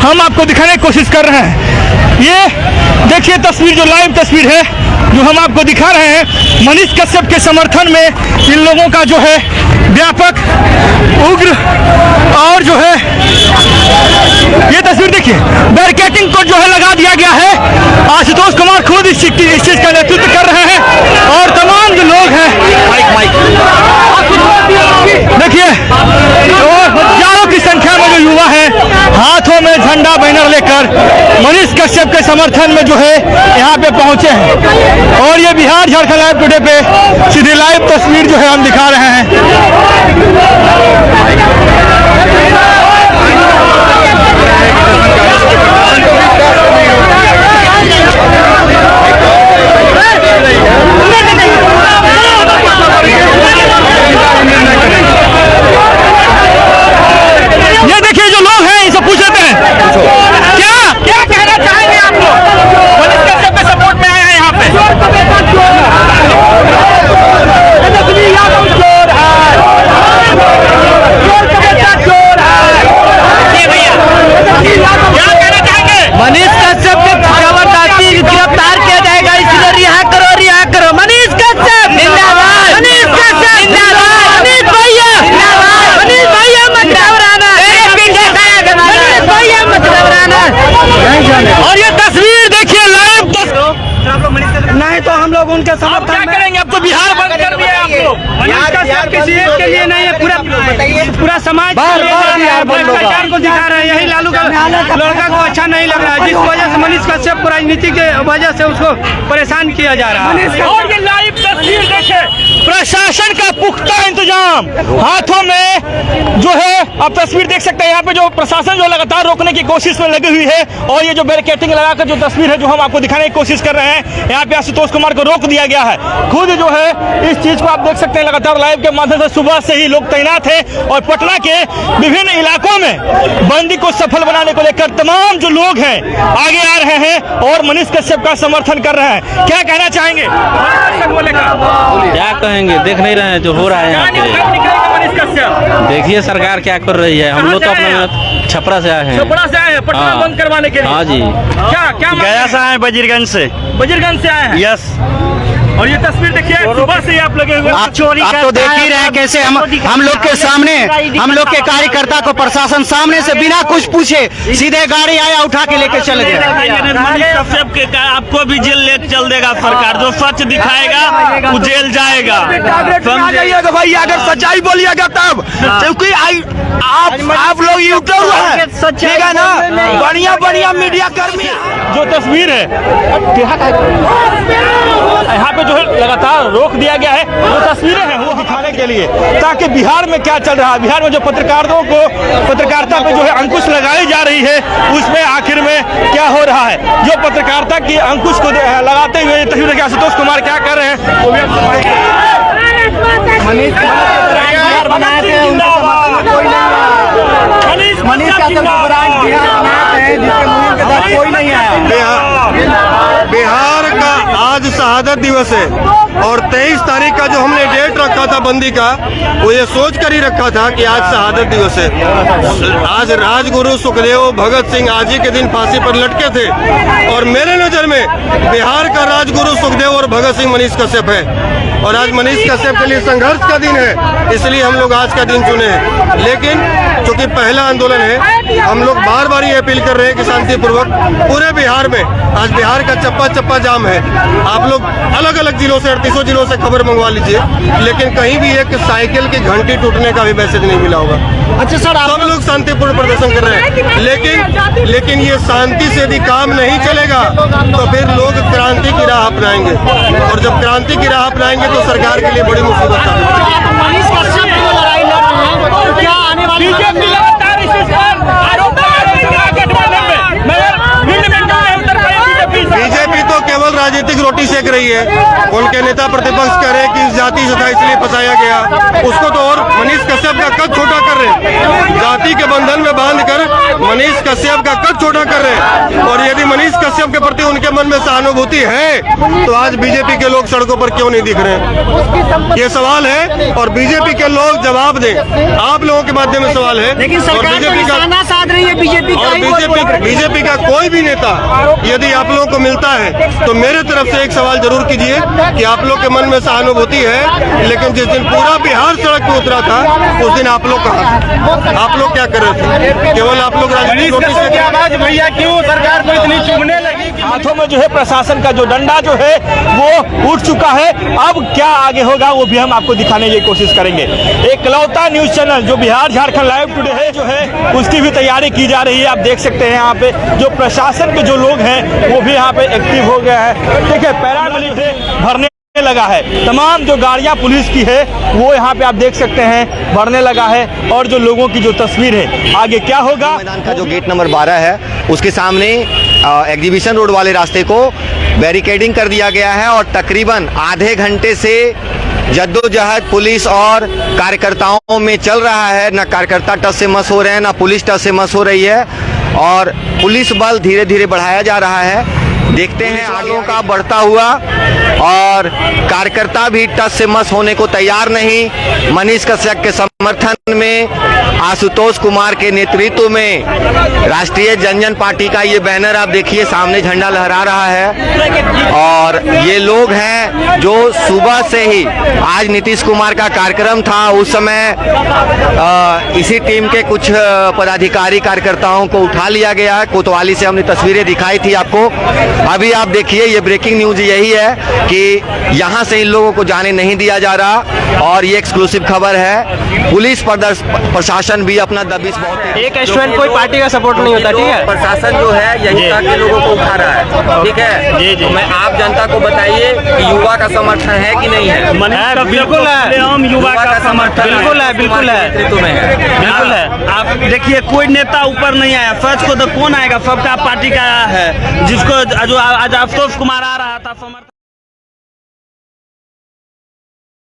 हम आपको दिखाने की कोशिश कर रहे हैं। ये देखिए तस्वीर, जो लाइव तस्वीर है जो हम आपको दिखा रहे हैं, मनीष कश्यप के समर्थन में इन लोगों का जो है व्यापक, उग्र और जो है ये तस्वीर देखिए, बैरिकेडिंग को जो है लगा दिया गया है। आशुतोष कुमार खुद इस चीज का नेतृत्व कर रहे हैं और तमाम जो लोग हैं देखिए, हजारों की संख्या में जो युवा है हाथों में झंडा बैनर लेकर मनीष कश्यप के समर्थन में जो है यहाँ पे पहुंचे हैं। और ये बिहार झारखंड लाइव टुडे पे सीधी लाइव तस्वीर जो है हम दिखा रहे हैं। ये देखिए जो लोग हैं इनसे पूछ लेते हैं, क्या कहना चाहेंगे आप लोग? मनीष कश्यप के सपोर्ट में आए हैं यहाँ पे। क्या कहना चाहेंगे? मनीष कश्यप को जबरदस्ती गिरफ्तार किया जाएगा, इसलिए रिहा करो, रिहा करो। मनीष कश्यप जिंदाबाद, मनीष कश्यप जिंदाबाद, मनीष भैया जिंदाबाद, मनीष भैया मत घबराना, मनीष भैया मत घबराना। और ये तस्वीर देखिए लाइव नहीं तो हम लोग उनके आप समर्थन क्या में करेंगे? अब तो बिहार बंद कर दिया है आप लोग। मनीष कश्यप किसी एक के लिए नहीं है, पूरा समाज सरकार को दिखा रहे हैं। यही लालू का लड़का को अच्छा नहीं लग रहा है, जिस वजह से मनीष कश्यप को राजनीति के वजह से उसको परेशान किया जा रहा है। और ये लाइव तस्वीर देखे, प्रशासन का पुख्ता इंतजाम हाथों में जो है, आप तस्वीर देख सकते हैं। यहाँ पे जो प्रशासन जो लगातार रोकने की कोशिश में लगी हुई है और ये जो बैरिकेडिंग लगाकर जो तस्वीर है जो हम आपको दिखाने की कोशिश कर रहे हैं, यहाँ पे आशुतोष कुमार को रोक दिया गया है। खुद जो है इस चीज को आप देख सकते हैं लगातार लाइव के माध्यम से सुबह से ही लोग तैनात है और पटना के विभिन्न इलाकों में बंदी को सफल बनाने को लेकर तमाम जो लोग हैं आगे आ रहे हैं और मनीष कश्यप का समर्थन कर रहे हैं। क्या कहना चाहेंगे? क्या कहेंगे, देख नहीं रहे हैं जो हो रहा है यहाँ पे। देखिए सरकार क्या कर रही है। हम लोग तो अपना छपरा से आए हैं, छपरा से आए हैं पटना बंद करवाने के लिए। हाँ जी। क्या गया से आए, वजीरगंज से। वजीरगंज से आए हैं। यस। और ये तस्वीर देखिए, सुबह से ही आप लगे हुए आप तो देख ही रहे हैं कैसे हम लोग के सामने, हम लोग के कार्यकर्ता को प्रशासन सामने से बिना कुछ पूछे सीधे गाड़ी आया उठा के लेके चल गया। मनीष कश्यप के आपको भी जेल ले चल देगा सरकार। जो सच दिखाएगा वो जेल जाएगा। समझिएगा भाई, अगर सच्चाई बोलिएगा तब, क्योंकि आप लोग यूट्यूब है, ठीक है ना, बढ़िया बढ़िया मीडिया कर्मी। जो तस्वीर है यहाँ पे जो है लगातार रोक दिया गया है, जो तस्वीरें हैं वो दिखाने के लिए, ताकि बिहार में क्या चल रहा है, बिहार में जो पत्रकारिता पे जो है अंकुश लगाई जा रही है, उसमें आखिर में क्या हो रहा है। जो पत्रकारिता की अंकुश को लगाते हुए तस्वीर के आशुतोष कुमार क्या कर रहे हैं वो भी कोई नहीं आया। बिहार का आज शहादत दिवस है और 23 तारीख का जो हमने डेट रखा था बंदी का, वो ये सोच कर ही रखा था कि आज शहादत दिवस है। आज राजगुरु सुखदेव भगत सिंह आज ही के दिन फांसी पर लटके थे और मेरे नज़र में बिहार का राजगुरु सुखदेव और भगत सिंह मनीष कश्यप है। और आज मनीष कश्यप के लिए संघर्ष का दिन है, इसलिए हम लोग आज का दिन चुने हैं। लेकिन चूंकि पहला आंदोलन है, हम लोग बार बार ये अपील कर रहे हैं कि शांतिपूर्वक पूरे बिहार में, आज बिहार का चप्पा चप्पा जाम है। आप लोग अलग अलग जिलों से, 38 जिलों से खबर मंगवा लीजिए, लेकिन कहीं भी एक साइकिल की घंटी टूटने का भी मैसेज नहीं मिला होगा। अच्छा सर, सब लोग शांतिपूर्ण प्रदर्शन कर रहे हैं, लेकिन ये शांति से यदि काम नहीं चलेगा तो फिर लोग क्रांति की राह अपनाएंगे और जब क्रांति की राह अपनाएंगे तो सरकार के लिए बड़ी मुसीबत बीजेपी तो केवल राजनीतिक रोटी सेक रही है। उनके नेता प्रतिपक्ष कह रहे हैं कि जाति से था इसलिए फंसाया गया, उसको तो और मनीष कश्यप का कद छोटा कर रहे हैं। जाति के बंधन में बांधकर मनीष कश्यप का कद छोटा कर रहे हैं। और यदि मनीष कश्यप के प्रति उनके मन में सहानुभूति है तो आज बीजेपी के लोग सड़कों पर क्यों नहीं दिख रहे हैं, ये सवाल है। और बीजेपी के लोग जवाब दें, आप लोगों के माध्यम से सवाल है। लेकिन सरकार तो निशाना साध रही है बीजेपी का, और बीजेपी का कोई भी नेता यदि आप लोगों को मिलता है तो मेरे तरफ से एक सवाल जरूर कीजिए कि आप लोग के मन में सहानुभूति है, लेकिन जिस दिन पूरा बिहार सड़क पे उतरा था उस दिन आप लोग कहाँ, आप लोग क्या कर रहे थे? केवल आप लोग राजनीतिक रोटी से आवाज भैया क्यों सरकार को इतनी चुभने लगी? हाथों में जो है प्रशासन का जो डंडा जो है वो उठ चुका है। अब क्या आगे होगा वो भी हम आपको दिखाने की कोशिश करेंगे। एक इकलौता न्यूज चैनल जो बिहार झारखंड लाइव टुडे है जो है उसकी भी तैयारी की जा रही है। आप देख सकते हैं यहाँ पे जो प्रशासन के जो लोग हैं वो भी यहाँ पे एक्टिव हो गया है। देखिए पैरामिलिट्री भरने लगा है, तमाम जो गाड़ियां पुलिस की है वो यहाँ पे आप देख सकते हैं भरने लगा है। और जो लोगों की जो तस्वीर है आगे क्या होगा, मैदान का जो गेट नंबर 12 है उसके सामने एग्जीबिशन रोड वाले रास्ते को बैरिकेडिंग कर दिया गया है और तकरीबन आधे घंटे से जद्दोजहद पुलिस और कार्यकर्ताओं में चल रहा है। ना कार्यकर्ता टस से मस हो रहे हैं, ना पुलिस टस से मस हो रही है और पुलिस बल धीरे धीरे बढ़ाया जा रहा है। देखते हैं आगे का बढ़ता हुआ और कार्यकर्ता भी टस से मस होने को तैयार नहीं। मनीष कश्यप के समर्थन में आशुतोष कुमार के नेतृत्व में राष्ट्रीय जनजन पार्टी का ये बैनर आप देखिए सामने झंडा लहरा रहा है। और ये लोग हैं जो सुबह से ही आज नीतीश कुमार का कार्यक्रम था उस समय इसी टीम के कुछ पदाधिकारी कार्यकर्ताओं को उठा लिया गया। कोतवाली से हमने तस्वीरें दिखाई थी आपको। अभी आप देखिए ये ब्रेकिंग न्यूज यही है कि यहाँ से इन लोगों को जाने नहीं दिया जा रहा और ये एक्सक्लूसिव खबर है। पुलिस प्रशासन भी अपना दबिश बहुत एक स्टूडेंट कोई पार्टी का सपोर्ट नहीं होता, ठीक है। प्रशासन जो है यही के लोगों को उठा रहा है, ठीक है। तो मैं आप जनता को बताइए कि युवा का समर्थन है कि नहीं है? बिल्कुल है, हम युवा का समर्थन बिल्कुल है, बिल्कुल है, बिल्कुल है। आप देखिए कोई नेता ऊपर नहीं आया, सच को तो कौन आएगा, सबका पार्टी का है। जिसको जो आज आशुतोष कुमार आ रहा था समर्थन